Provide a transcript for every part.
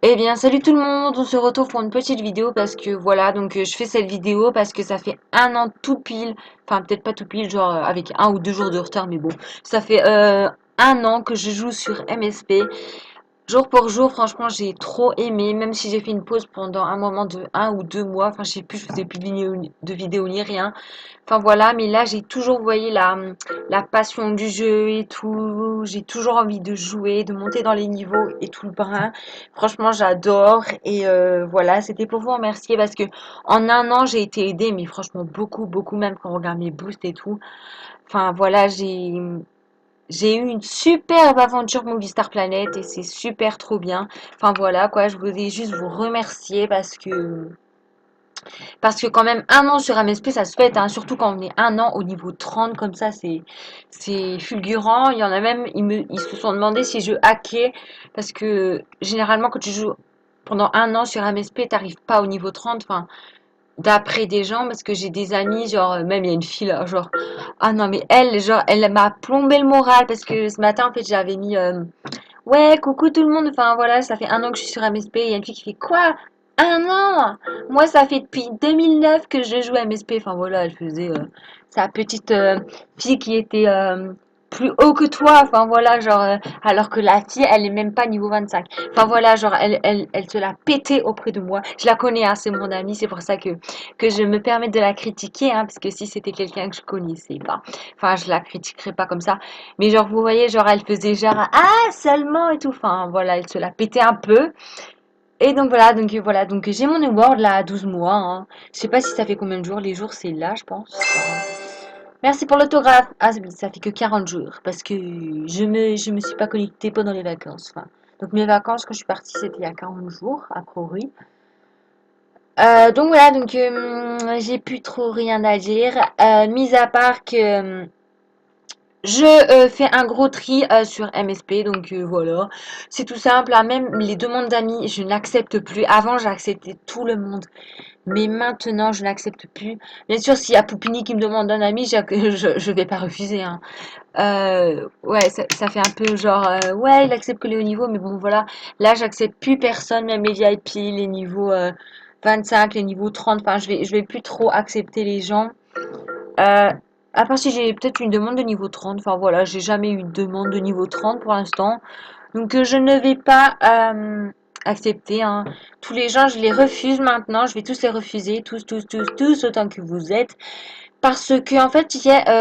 Eh bien, salut tout le monde, on se retrouve pour une petite vidéo parce que voilà, je fais cette vidéo parce que ça fait un an tout pile, enfin peut-être pas tout pile, genre avec un ou deux jours de retard, mais bon, ça fait un an que je joue sur MSP. Jour pour jour, franchement, j'ai trop aimé, même si j'ai fait une pause pendant un moment de un ou deux mois. Enfin, je sais plus, je faisais plus de vidéos ni rien. Enfin voilà, mais là, j'ai toujours voyé la passion du jeu et tout. J'ai toujours envie de jouer, de monter dans les niveaux et tout le brin. Franchement, j'adore. Et voilà, c'était pour vous remercier parce que en un an, j'ai été aidée, mais franchement, beaucoup, beaucoup, même quand on regarde mes boosts et tout. Enfin voilà, j'ai eu une superbe aventure Movistar Planet et c'est super trop bien. Enfin voilà quoi, je voulais juste vous remercier parce que quand même un an sur MSP ça se fait, hein, surtout quand on est un an au niveau 30 comme ça, c'est fulgurant. Il y en a même, ils se sont demandé si je hackais parce que généralement quand tu joues pendant un an sur MSP, t'arrives pas au niveau 30. Enfin, d'après des gens, parce que j'ai des amis, genre, même il y a une fille là, genre, ah non, mais elle, genre, elle m'a plombé le moral parce que ce matin, en fait, j'avais mis, ouais, coucou tout le monde, enfin voilà, ça fait un an que je suis sur MSP, il y a une fille qui fait quoi? Un an? Moi, ça fait depuis 2009 que je joue à MSP, enfin voilà, elle faisait sa petite fille qui était plus haut que toi, enfin voilà, genre, alors que la fille, elle est même pas niveau 25. Enfin voilà, genre, elle se l'a pété auprès de moi. Je la connais, hein, c'est mon amie, c'est pour ça que je me permets de la critiquer, hein, parce que si c'était quelqu'un que je connaissais pas, enfin, je la critiquerais pas comme ça. Mais genre, vous voyez, genre, elle faisait genre, ah, seulement et tout. Enfin, voilà, elle se la pétait un peu. Et donc j'ai mon award là à 12 mois, hein. Je sais pas si ça fait combien de jours. Les jours, c'est là, je pense. Merci pour l'autographe. Ah, ça fait que 40 jours. Parce que je me suis pas connectée pendant les vacances. Enfin, donc mes vacances, quand je suis partie, c'était il y a 40 jours, a priori. Donc voilà, j'ai plus trop rien à dire. Mis à part que je fais un gros tri sur MSP, donc voilà. C'est tout simple, hein. Même les demandes d'amis, je n'accepte plus. Avant, j'acceptais tout le monde, mais maintenant, je n'accepte plus. Bien sûr, s'il y a Poupini qui me demande un ami, je vais pas refuser, hein. Ouais, ça fait un peu genre, ouais, il accepte que les hauts niveaux, mais bon, voilà. Là, j'accepte plus personne, même les VIP, les niveaux 25, les niveaux 30. Enfin, je vais plus trop accepter les gens. Euh, à part si j'ai peut-être une demande de niveau 30. Enfin voilà, j'ai jamais eu de demande de niveau 30 pour l'instant. Donc je ne vais pas accepter, hein. Tous les gens, je les refuse maintenant. Je vais tous les refuser. Tous, tous, tous, tous, autant que vous êtes. Parce que en fait,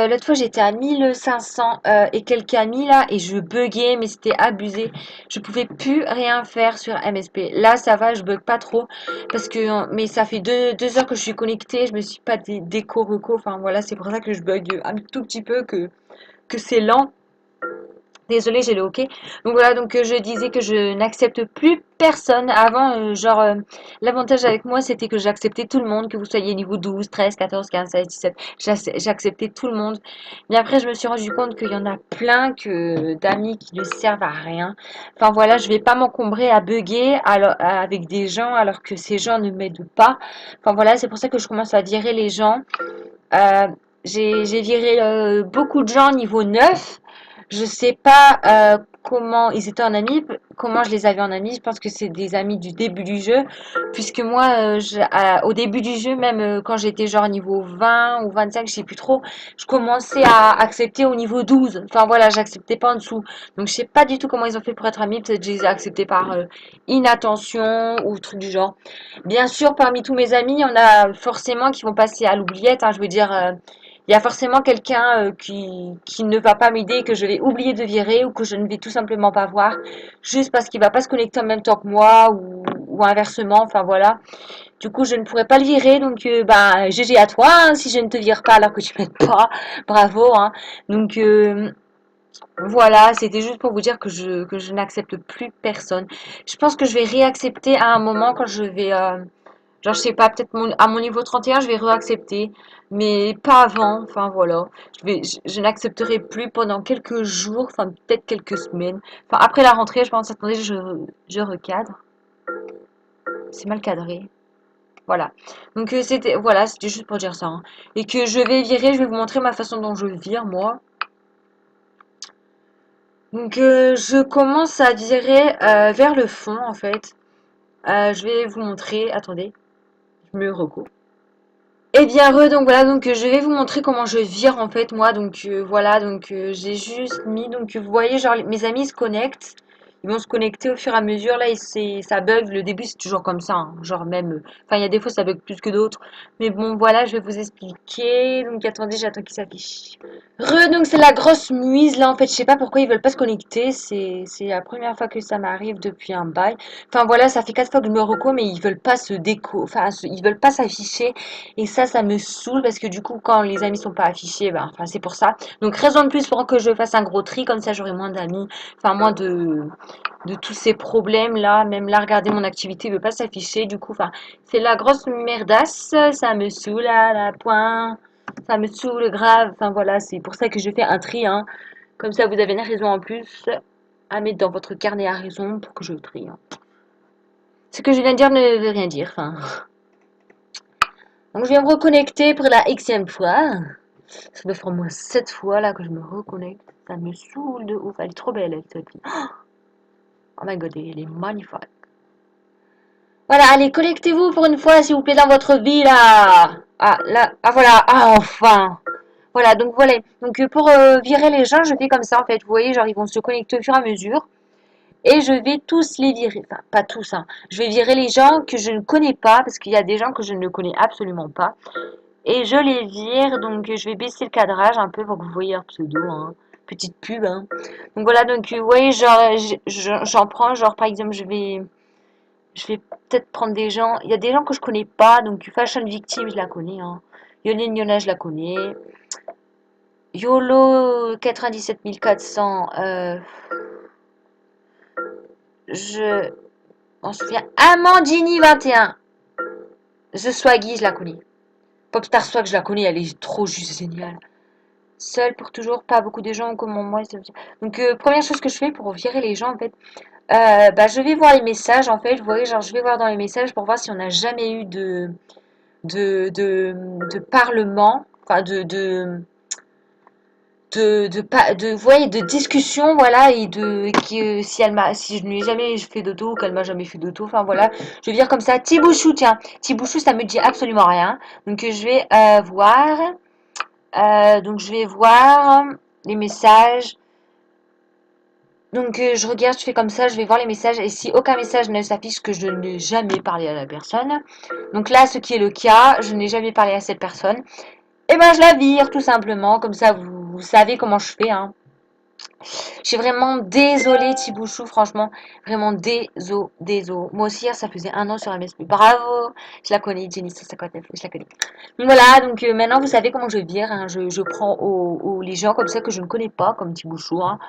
l'autre fois j'étais à 1500 et quelques amis là et je buguais, mais c'était abusé. Je pouvais plus rien faire sur MSP. Là, ça va, je bug pas trop parce que mais ça fait deux heures que je suis connectée, je me suis pas déco reco. Enfin voilà, c'est pour ça que je bug un tout petit peu que c'est lent. Désolée, j'ai le OK. Donc voilà, je disais que je n'accepte plus personne. Avant, l'avantage avec moi, c'était que j'acceptais tout le monde, que vous soyez niveau 12, 13, 14, 15, 16, 17. J'acceptais tout le monde. Mais après, je me suis rendu compte qu'il y en a plein d'amis qui ne servent à rien. Enfin voilà, je vais pas m'encombrer à bugger avec des gens alors que ces gens ne m'aident pas. Enfin voilà, c'est pour ça que je commence à virer les gens. Euh, j'ai viré beaucoup de gens niveau 9. Je sais pas comment ils étaient en ami, comment je les avais en ami. Je pense que c'est des amis du début du jeu, puisque moi, au début du jeu, même quand j'étais genre niveau 20 ou 25, je sais plus trop, je commençais à accepter au niveau 12. Enfin voilà, j'acceptais pas en dessous. Donc je sais pas du tout comment ils ont fait pour être amis. Peut-être que je les ai acceptés par inattention ou truc du genre. Bien sûr, parmi tous mes amis, il y en a forcément qui vont passer à l'oubliette, hein. Je veux dire, il y a forcément quelqu'un qui ne va pas m'aider, que je vais oublier de virer ou que je ne vais tout simplement pas voir, juste parce qu'il va pas se connecter en même temps que moi ou inversement. Enfin voilà. Du coup, je ne pourrais pas le virer, donc bah GG à toi, hein, si je ne te vire pas alors que tu m'aides pas. Bravo, hein. Donc voilà, c'était juste pour vous dire que je n'accepte plus personne. Je pense que je vais réaccepter à un moment quand je vais genre, je sais pas, peut-être à mon niveau 31, je vais réaccepter, mais pas avant. Enfin, voilà. Je n'accepterai plus pendant quelques jours, enfin, peut-être quelques semaines. Enfin, après la rentrée, je pense, attendez, je recadre. C'est mal cadré. Voilà. Donc, c'était juste pour dire ça, hein. Et que je vais virer, je vais vous montrer ma façon dont je vire, moi. Donc, je commence à virer vers le fond, en fait. Je vais vous montrer. Attendez, je me recoupe. Eh bien, donc voilà, donc je vais vous montrer comment je vire en fait moi. Donc voilà, donc j'ai juste mis, donc vous voyez, genre mes amis se connectent. Ils vont se connecter au fur et à mesure. Là, ça bug. Le début, c'est toujours comme ça, hein. Genre même, enfin, il y a des fois, ça bug plus que d'autres. Mais bon, voilà, je vais vous expliquer. Donc attendez, j'attends qu'il s'affiche. Donc c'est la grosse muise là en fait, je sais pas pourquoi ils veulent pas se connecter, c'est la première fois que ça m'arrive depuis un bail. Enfin voilà, ça fait 4 fois que je me recours mais ils veulent pas se déco, enfin ils veulent pas s'afficher et ça me saoule parce que du coup quand les amis sont pas affichés, ben enfin c'est pour ça. Donc raison de plus pour que je fasse un gros tri comme ça j'aurai moins d'amis, enfin moins de tous ces problèmes là, même là regardez mon activité veut pas s'afficher du coup enfin c'est la grosse merdasse, ça me saoule à la point. Ça me saoule grave. Enfin voilà, c'est pour ça que je fais un tri, hein. Comme ça, vous avez une raison en plus à mettre dans votre carnet à raison pour que je trie, hein. Ce que je viens de dire ne veut rien dire. Enfin. Donc je viens me reconnecter pour la xème fois. Ça doit faire au moins 7 fois là que je me reconnecte. Ça me saoule de ouf. Elle est trop belle, elle, cette fille. Oh my god, elle est magnifique. Voilà, allez, connectez-vous pour une fois, s'il vous plaît, dans votre vie là. Ah, là, ah voilà, ah enfin. Voilà, donc voilà. Donc pour virer les gens, je fais comme ça en fait. Vous voyez, genre ils vont se connecter au fur et à mesure. Et je vais tous les virer. Enfin, pas tous, hein. Je vais virer les gens que je ne connais pas, parce qu'il y a des gens que je ne connais absolument pas. Et je les vire, donc je vais baisser le cadrage un peu pour que vous voyez leur pseudo, hein. Petite pub, hein. Donc voilà, donc vous voyez, genre, j'en prends, genre par exemple, je vais peut-être prendre des gens. Il y a des gens que je connais pas, donc Fashion Victim, je la connais, hein. Yolène Yona, je la connais. YOLO 97 400, je m'en souviens. Amandini 21, The Swaggy, je la connais. Popstar Swag, je la connais, elle est trop juste géniale. Seule pour toujours, pas beaucoup de gens comme moi. Donc, première chose que je fais pour virer les gens, en fait, bah, je vais voir les messages, en fait. Vous voyez, genre, je vais voir dans les messages pour voir si on n'a jamais eu de parlement, enfin, vous voyez, de discussion, voilà, et si elle m'a, si je ne lui ai jamais fait d'auto ou qu'elle m'a jamais fait d'auto, enfin voilà, je vais dire comme ça, Tibouchou, tiens, Tibouchou, ça me dit absolument rien, donc je vais voir, donc je vais voir les messages, donc je regarde, je fais comme ça, je vais voir les messages, et si aucun message ne s'affiche que je n'ai jamais parlé à la personne, donc là, ce qui est le cas, je n'ai jamais parlé à cette personne, et ben je la vire tout simplement, comme ça vous savez comment je fais, hein. Je suis vraiment désolée, Thibouchou, franchement. Vraiment désolée. Moi aussi, hier, ça faisait 1 an sur MSP. Bravo! Je la connais, Jenny 159, je la connais. Donc voilà, donc maintenant, vous savez comment je vire, hein. Je prends les gens comme ça que je ne connais pas, comme Thibouchou, hein.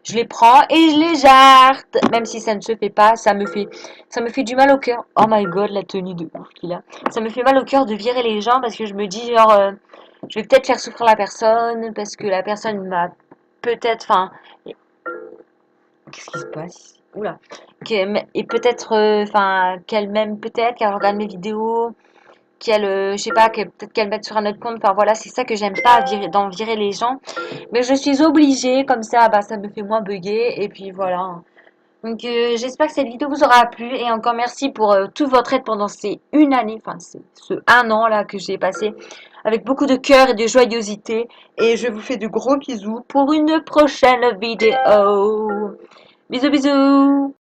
Je les prends et je les jarte. Même si ça ne se fait pas, ça me fait du mal au cœur. Oh my god, la tenue de ouf qu'il a. Ça me fait mal au cœur de virer les gens parce que je me dis, genre, je vais peut-être faire souffrir la personne parce que la personne m'a peut-être, enfin, qu'est-ce qui se passe? Oula. Et peut-être, enfin, qu'elle m'aime peut-être, qu'elle regarde mes vidéos, je sais pas, peut-être qu'elle mette sur un autre compte. Enfin voilà, c'est ça que j'aime pas, d'en virer les gens. Mais je suis obligée, comme ça, bah, ça me fait moins bugger. Et puis voilà. Donc j'espère que cette vidéo vous aura plu. Et encore merci pour toute votre aide pendant ces 1 année, enfin ce 1 an là que j'ai passé avec beaucoup de cœur et de joyeuseté. Et je vous fais de gros bisous pour une prochaine vidéo. Bisous bisous.